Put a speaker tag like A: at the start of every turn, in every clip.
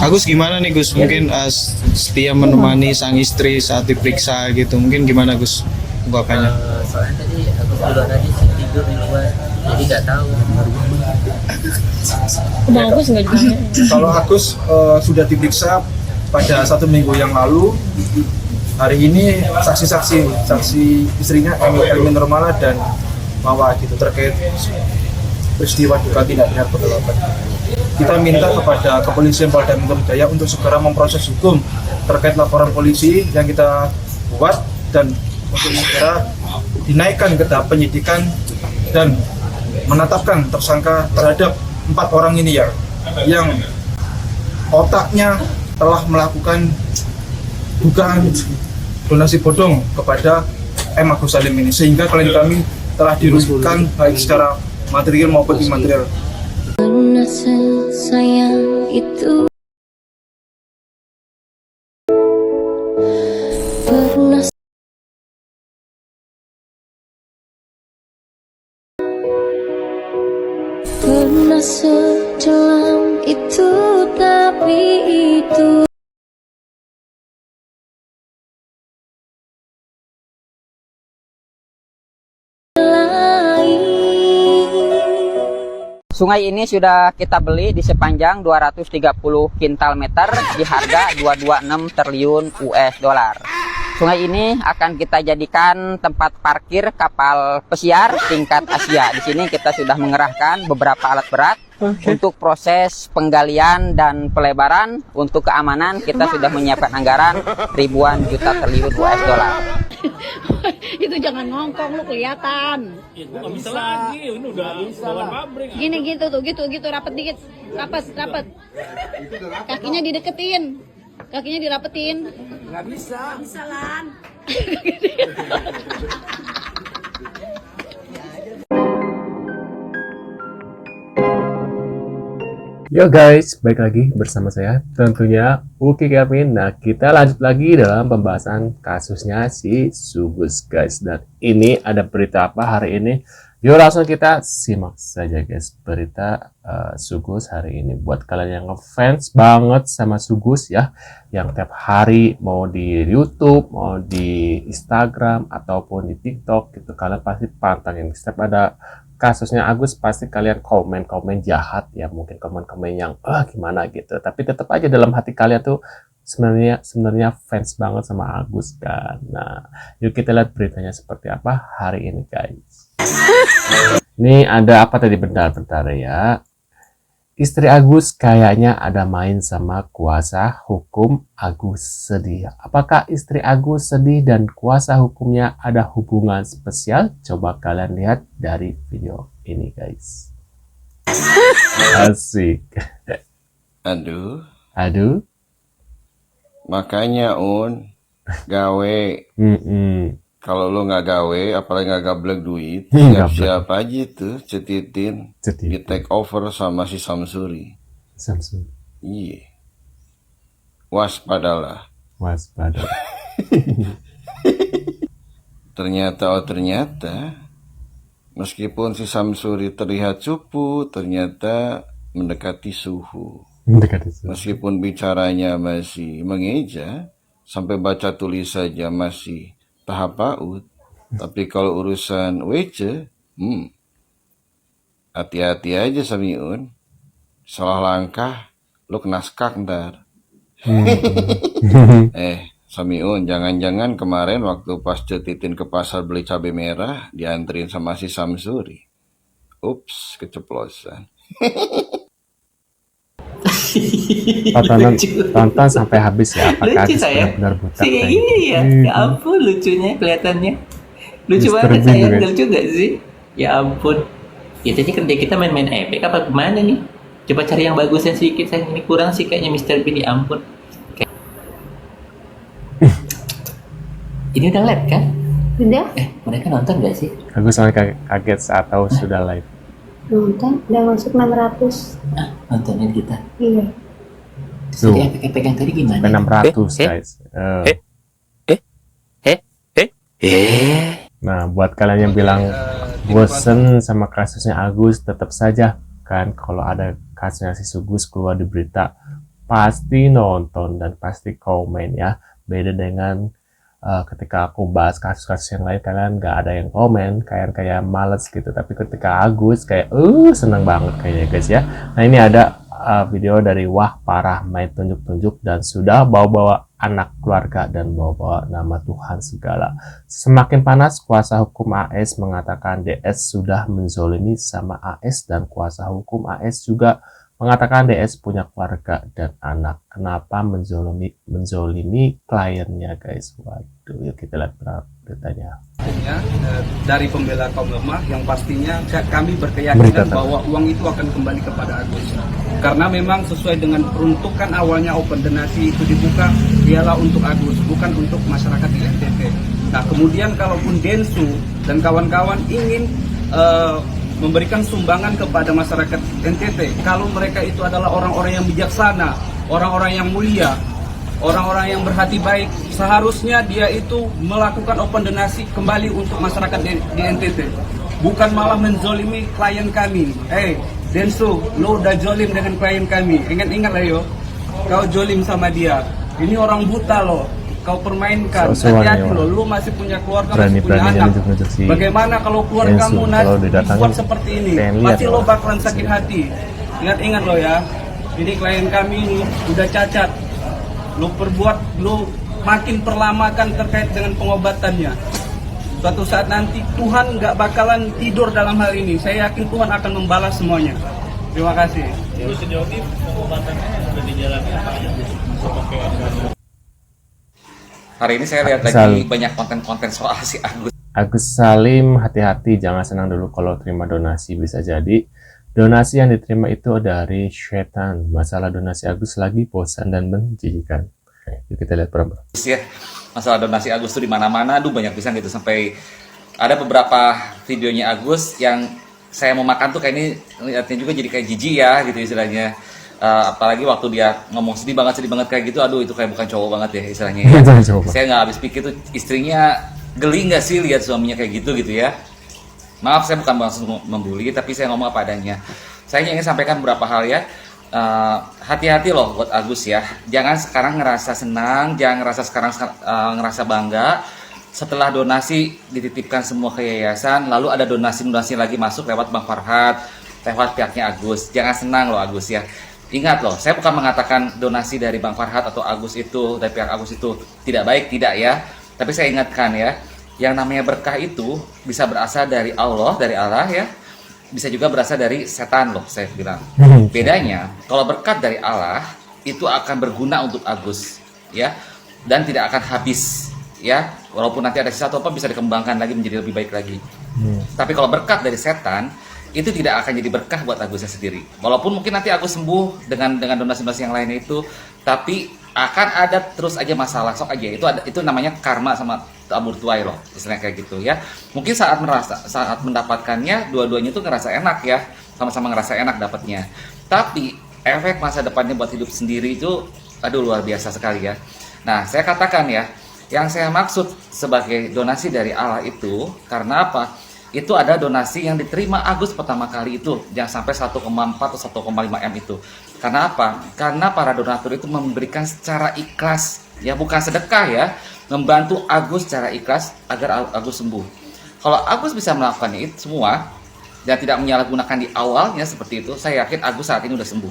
A: Agus gimana nih Gus? Mungkin setia menemani sang istri saat diperiksa gitu. Mungkin gimana Gus? Ungkapannya.
B: Soalnya tadi aku keluar aja sih tidur di luar, jadi nggak tahu.
C: Bang Agus nggak juga.
D: Kalau Agus sudah diperiksa pada 1 minggu yang lalu. Hari ini saksi istrinya Elmi Nurmala dan Mawa gitu terkait peristiwa duka tidak benar pengelolaan. Kita minta kepada kepolisian Polda Metro Jaya untuk segera memproses hukum terkait laporan polisi yang kita buat dan untuk segera dinaikkan ke tahap penyidikan dan menetapkan tersangka terhadap 4 orang ini ya, yang otaknya telah melakukan dugaan donasi bodong kepada M. Agus Salim ini, sehingga klien kami telah dirugikan baik secara material maupun imaterial.
E: Karena sayang itu pernah sedalam itu, tapi itu
F: Sungai ini sudah kita beli di sepanjang 230 kintal meter di harga 226 triliun US dollar. Sungai ini akan kita jadikan tempat parkir kapal pesiar tingkat Asia. Di sini kita sudah mengerahkan beberapa alat berat untuk proses penggalian dan pelebaran. Untuk keamanan kita sudah menyiapkan anggaran ribuan juta triliun US dollar.
C: Itu jangan ngongkong lu kelihatan.
G: Nggak bisa lagi, ini udah bawa pabrik.
C: Gini gitu tuh, gitu rapet dikit, rapet. Kakinya dideketin, kakinya dirapetin.
G: Nggak bisa.
C: Bisa lan.
H: Yo guys, balik lagi bersama saya tentunya Uki Kevin. Nah, kita lanjut lagi dalam pembahasan kasusnya si Sugus guys. Dan ini ada berita apa hari ini? Yuk langsung kita simak saja guys berita Sugus hari ini. Buat kalian yang ngefans banget sama Sugus ya, yang tiap hari mau di YouTube, mau di Instagram ataupun di TikTok gitu, kalian pasti pantengin. Setiap ada kasusnya Agus pasti kalian komen-komen jahat ya, mungkin komen-komen yang gimana gitu, tapi tetap aja dalam hati kalian tuh sebenarnya fans banget sama Agus kan. Nah, yuk kita lihat beritanya seperti apa hari ini guys. Ini ada apa tadi, bentar ya. Istri Agus kayaknya ada main sama kuasa hukum Agus sedih. Apakah istri Agus sedih dan kuasa hukumnya ada hubungan spesial? Coba kalian lihat dari video ini guys. Asik. Aduh.
I: Makanya gawe. Kalau lo nggak gawe, apalagi nggak gablek duit, siapa aja tuh cetitin di take over sama si Samsuri. Iya. Waspadalah. Ternyata meskipun si Samsuri terlihat cupu, ternyata mendekati suhu. Meskipun bicaranya masih mengeja, sampai baca tulis saja masih tahap PAUD, tapi kalau urusan WC, hati-hati aja Samiun. Salah langkah, lu kena skak ntar. Samiun, jangan-jangan kemarin waktu pas cetitin ke pasar beli cabai merah, dianterin sama si Samsuri. Ups, keceplosan.
H: Tonton sampai habis ya, apakah
B: Lucu saya.
H: benar buta
B: Kayak gini ya. Ya ampun lucunya kelihatannya. Lucu
H: Mr.
B: banget
H: Bean
B: saya,
H: juga.
B: lucu gak sih? Ya ampun. Ya tadi kerja kita main-main epic apa gimana nih? Coba cari yang bagusnya sedikit, saya ini kurang sih kayaknya Mr. Bean, ya ampun. Ini udah live kan?
C: Udah?
B: Mereka nonton gak sih?
H: Agus sampai kaget saat tahu sudah live.
C: Nonton, udah masuk 600.
B: Nontonin kita.
C: Iya.
B: Terus tadi efek-efek yang tadi gimana?
H: Sampai 600 guys. Nah, buat kalian yang bilang bosen sama kasusnya Agus, tetap saja kan kalau ada kasusnya si Sugus keluar di berita, pasti nonton dan pasti komen ya. Beda dengan ketika aku bahas kasus-kasus yang lain, kalian nggak ada yang komen, kayak males gitu. Tapi ketika Agus kayak seneng banget kayaknya guys ya. Nah ini ada video dari wah parah main tunjuk-tunjuk dan sudah bawa-bawa anak keluarga dan bawa-bawa nama Tuhan segala. Semakin panas, kuasa hukum AS mengatakan DS sudah menzolimi sama AS, dan kuasa hukum AS juga mengatakan DS punya keluarga dan anak. Kenapa menzolimi kliennya guys? Waduh, yuk kita lihat beritanya.
J: Dari pembela kaum lemah yang pastinya kami berkeyakinan bahwa uang itu akan kembali kepada Agus. Karena memang sesuai dengan peruntukan awalnya open donasi itu dibuka ialah untuk Agus, bukan untuk masyarakat di NTT. Nah kemudian kalaupun Densu dan kawan-kawan ingin memberikan sumbangan kepada masyarakat NTT, kalau mereka itu adalah orang-orang yang bijaksana, orang-orang yang mulia, orang-orang yang berhati baik, seharusnya dia itu melakukan open donasi kembali untuk masyarakat di NTT, bukan malah menzolimi klien kami. Densu, lo udah jolim dengan klien kami, ingat-ingat lah yo, kau jolim sama dia, ini orang buta loh, kau permainkan, hati-hati loh, lu masih punya keluarga, masih punya anak. Bagaimana kalau keluargamu nanti dibuat seperti ini, pasti lo bakalan sakit hati. Ingat-ingat lo ya, ini klien kami ini udah cacat, lo perbuat, lo makin perlamakan terkait dengan pengobatannya. Suatu saat nanti Tuhan nggak bakalan tidur dalam hal ini, saya yakin Tuhan akan membalas semuanya. Terima kasih.
G: Terus sejauh ini pengobatannya sudah dijalani apa aja?
B: Hari ini saya lihat lagi banyak konten-konten soal si Agus.
H: Agus Salim, hati-hati, jangan senang dulu kalau terima donasi. Bisa jadi donasi yang diterima itu dari setan. Masalah donasi Agus lagi bosan dan menjijikan. Yuk kita lihat berapa.
B: Ya, masalah donasi Agus tuh di mana-mana, aduh banyak pisan gitu, sampai ada beberapa videonya Agus yang saya mau makan tuh kayak ini lihatnya juga jadi kayak jijik ya gitu istilahnya. Apalagi waktu dia ngomong sedih banget kayak gitu, aduh itu kayak bukan cowok banget ya istilahnya ya. Saya nggak habis pikir tuh istrinya geli nggak sih lihat suaminya kayak gitu ya. Maaf saya bukan langsung membuli, tapi saya ngomong apa adanya. Saya ingin sampaikan beberapa hal ya. Hati-hati loh buat Agus ya. Jangan sekarang ngerasa senang, jangan ngerasa sekarang ngerasa bangga. Setelah donasi dititipkan semua ke yayasan, lalu ada donasi lagi masuk lewat Bang Farhat, lewat pihaknya Agus. Jangan senang loh Agus ya. Ingat loh, saya bukan mengatakan donasi dari Bang Farhat atau Agus itu, dari pihak Agus itu tidak baik, tidak ya. Tapi saya ingatkan ya, yang namanya berkah itu bisa berasal dari Allah ya. Bisa juga berasal dari setan loh, saya bilang. Bedanya, kalau berkat dari Allah, itu akan berguna untuk Agus ya. Dan tidak akan habis ya. Walaupun nanti ada sesuatu apa bisa dikembangkan lagi menjadi lebih baik lagi. Tapi kalau berkat dari setan, itu tidak akan jadi berkah buat Agusnya sendiri. Walaupun mungkin nanti Agus sembuh dengan donasi-donasi yang lainnya itu, tapi akan ada terus aja masalah, sok aja. Itu namanya karma sama tabur tuai loh, istilahnya kayak gitu ya. Mungkin saat mendapatkannya, dua-duanya itu ngerasa enak ya, sama-sama ngerasa enak dapatnya. Tapi efek masa depannya buat hidup sendiri itu, aduh luar biasa sekali ya. Nah, saya katakan ya, yang saya maksud sebagai donasi dari Allah itu, karena apa? Itu ada donasi yang diterima Agus pertama kali itu, jangan sampai 1,4 atau 1,5 M itu. Karena apa? Karena para donatur itu memberikan secara ikhlas, ya bukan sedekah ya, membantu Agus secara ikhlas agar Agus sembuh. Kalau Agus bisa melakukannya itu semua dan tidak menyalahgunakan di awalnya seperti itu, saya yakin Agus saat ini udah sembuh,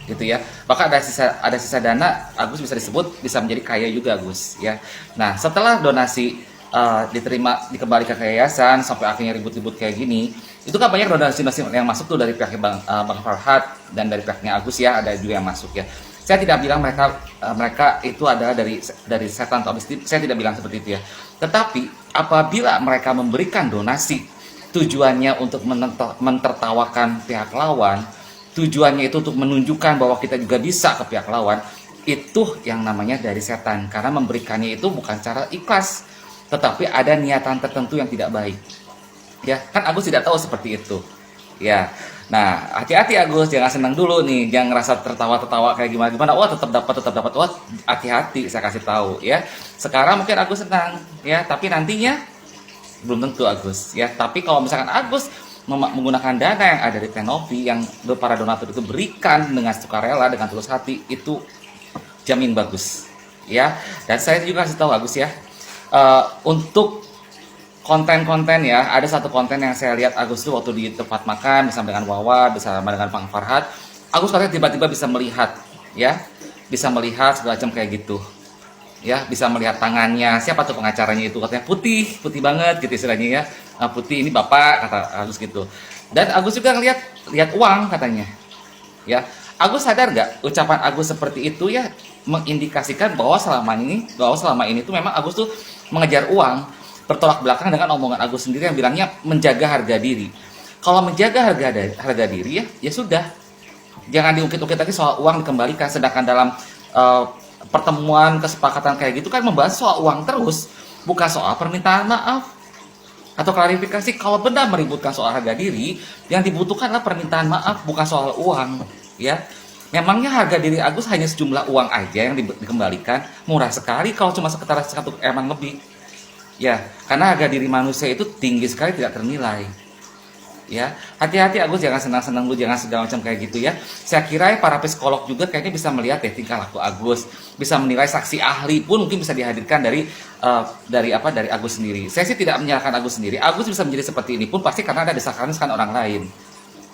B: gitu ya. Bahkan ada sisa dana, Agus bisa menjadi kaya juga Agus ya. Nah setelah donasi diterima, dikembalikan ke yayasan sampai akhirnya ribut-ribut kayak gini, itu kan banyak donasi yang masuk tuh dari pihak Bang Farhat dan dari pihaknya Agus ya, ada juga yang masuk ya. Saya tidak bilang mereka itu adalah dari setan atau abis, saya tidak bilang seperti itu ya. Tetapi apabila mereka memberikan donasi tujuannya untuk mentertawakan pihak lawan, tujuannya itu untuk menunjukkan bahwa kita juga bisa ke pihak lawan, itu yang namanya dari setan. Karena memberikannya itu bukan secara ikhlas, tetapi ada niatan tertentu yang tidak baik. Ya, kan Agus tidak tahu seperti itu. Ya. Nah, hati-hati Agus, jangan senang dulu nih, jangan ngerasa tertawa-tertawa kayak gimana. Wah, tetap dapat. Wah, hati-hati, saya kasih tahu ya. Sekarang mungkin Agus senang ya, tapi nantinya belum tentu Agus ya. Tapi kalau misalkan Agus menggunakan dana yang ada di Tenovi yang para donatur itu berikan dengan sukarela, dengan tulus hati, itu jamin bagus ya. Dan saya juga kasih tahu Agus ya, untuk konten-konten ya, ada satu konten yang saya lihat Agus tuh waktu di tempat makan bersama dengan Wawa, bersama dengan Bang Farhad, Agus katanya tiba-tiba bisa melihat ya, bisa melihat segala macam kayak gitu ya, bisa melihat tangannya, siapa tuh pengacaranya itu, katanya putih banget gitu istilahnya ya, putih, ini bapak, kata Agus gitu. Dan Agus juga lihat uang katanya ya. Agus sadar nggak ucapan Agus seperti itu ya mengindikasikan bahwa selama ini tuh memang Agus tuh mengejar uang, bertolak belakang dengan omongan Agus sendiri yang bilangnya menjaga harga diri. Kalau menjaga harga diri ya sudah, jangan diungkit-ungkit lagi soal uang dikembalikan, sedangkan dalam pertemuan kesepakatan kayak gitu kan membahas soal uang terus, bukan soal permintaan maaf atau klarifikasi. Kalau benar meributkan soal harga diri, yang dibutuhkan adalah permintaan maaf, bukan soal uang ya. Memangnya harga diri Agus hanya sejumlah uang aja yang dikembalikan? Murah sekali kalau cuma sekitar 1 emang lebih ya, karena harga diri manusia itu tinggi sekali, tidak ternilai ya. Hati-hati Agus, jangan senang-senang lu, jangan segala macam kayak gitu ya. Saya kira para psikolog juga kayaknya bisa melihat ya tingkah laku Agus, bisa menilai, saksi ahli pun mungkin bisa dihadirkan dari Agus sendiri. Saya sih tidak menyalahkan Agus sendiri. Agus bisa menjadi seperti ini pun pasti karena ada desakan orang lain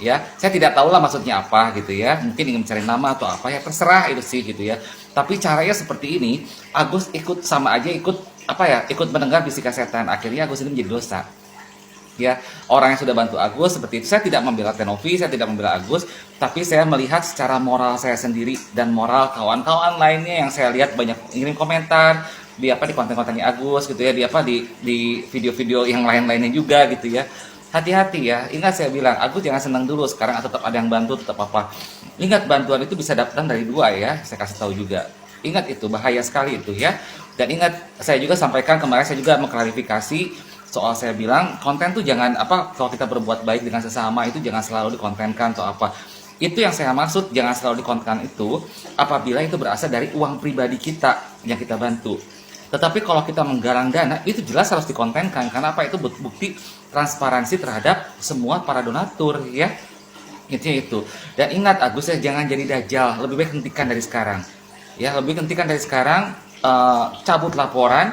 B: ya. Saya tidak tahu lah maksudnya apa gitu ya, mungkin ingin mencari nama atau apa ya, terserah itu sih gitu ya. Tapi caranya seperti ini, Agus ikut sama aja ikut mendengar bisikan setan, akhirnya Agus ini menjadi dosa ya. Orang yang sudah bantu Agus seperti itu, saya tidak membela Tenovi, saya tidak membela Agus, tapi saya melihat secara moral saya sendiri dan moral kawan-kawan lainnya yang saya lihat banyak ngirim komentar di konten-kontennya Agus gitu ya, di video-video yang lainnya juga gitu ya. Hati-hati ya, ingat saya bilang, Agus jangan senang dulu sekarang tetap ada yang bantu, tetap apa. Ingat, bantuan itu bisa datang dari dua ya, saya kasih tahu juga. Ingat itu, bahaya sekali itu ya. Dan ingat, saya juga sampaikan kemarin, saya juga mengklarifikasi soal saya bilang konten tuh jangan kalau kita berbuat baik dengan sesama itu jangan selalu dikontenkan atau apa. Itu yang saya maksud, jangan selalu dikontenkan itu apabila itu berasal dari uang pribadi kita yang kita bantu. Tetapi kalau kita menggalang dana itu jelas harus dikontenkan, karena itu bukti transparansi terhadap semua para donatur ya. Itu. Dan ingat Agus ya, jangan jadi dajjal, lebih baik hentikan dari sekarang. Ya, lebih hentikan dari sekarang, cabut laporan.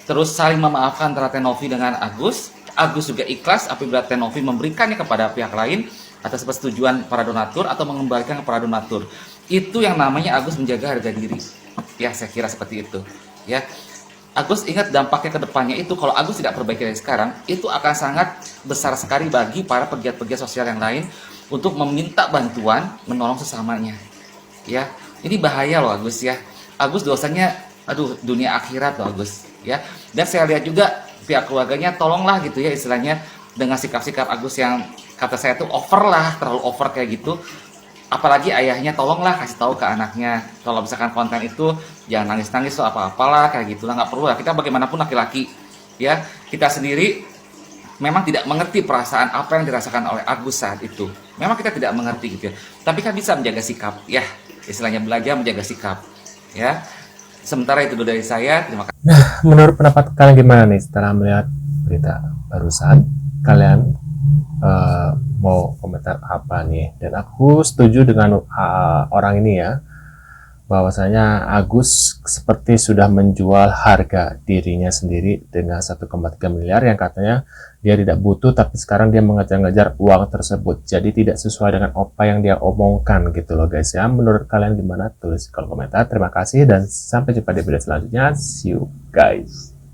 B: Terus saling memaafkan antara Tenovi dengan Agus. Agus juga ikhlas apabila Tenovi memberikannya kepada pihak lain atas persetujuan para donatur atau mengembalikan kepada donatur. Itu yang namanya Agus menjaga harga diri. Ya, saya kira seperti itu. Ya, Agus ingat dampaknya ke depannya itu kalau Agus tidak perbaiki dari sekarang, itu akan sangat besar sekali bagi para pegiat-pegiat sosial yang lain untuk meminta bantuan, menolong sesamanya. Ya, ini bahaya loh Agus ya. Agus dosanya, dunia akhirat loh Agus. Ya, dan saya lihat juga pihak keluarganya tolonglah gitu ya istilahnya, dengan sikap-sikap Agus yang kata saya tuh over lah, terlalu over kayak gitu. Apalagi ayahnya, tolonglah kasih tahu ke anaknya kalau misalkan konten itu jangan nangis-nangis atau apa-apalah kayak gitulah, nggak perlu lah. Kita bagaimanapun laki-laki ya, kita sendiri memang tidak mengerti perasaan apa yang dirasakan oleh Agus saat itu. Memang kita tidak mengerti gitu ya, tapi kan bisa menjaga sikap ya, istilahnya belajar menjaga sikap ya. Sementara itu dulu dari saya, terima kasih.
H: Nah, menurut pendapat kalian gimana nih setelah melihat berita barusan? Kalian mau komentar apa nih? Dan aku setuju dengan orang ini ya, bahwasanya Agus seperti sudah menjual harga dirinya sendiri dengan 1,3 miliar yang katanya dia tidak butuh, tapi sekarang dia mengejar-ngejar uang tersebut. Jadi tidak sesuai dengan apa yang dia omongkan gitu loh guys ya. Menurut kalian gimana? Tulis di kolom komentar. Terima kasih dan sampai jumpa di video selanjutnya. See you guys.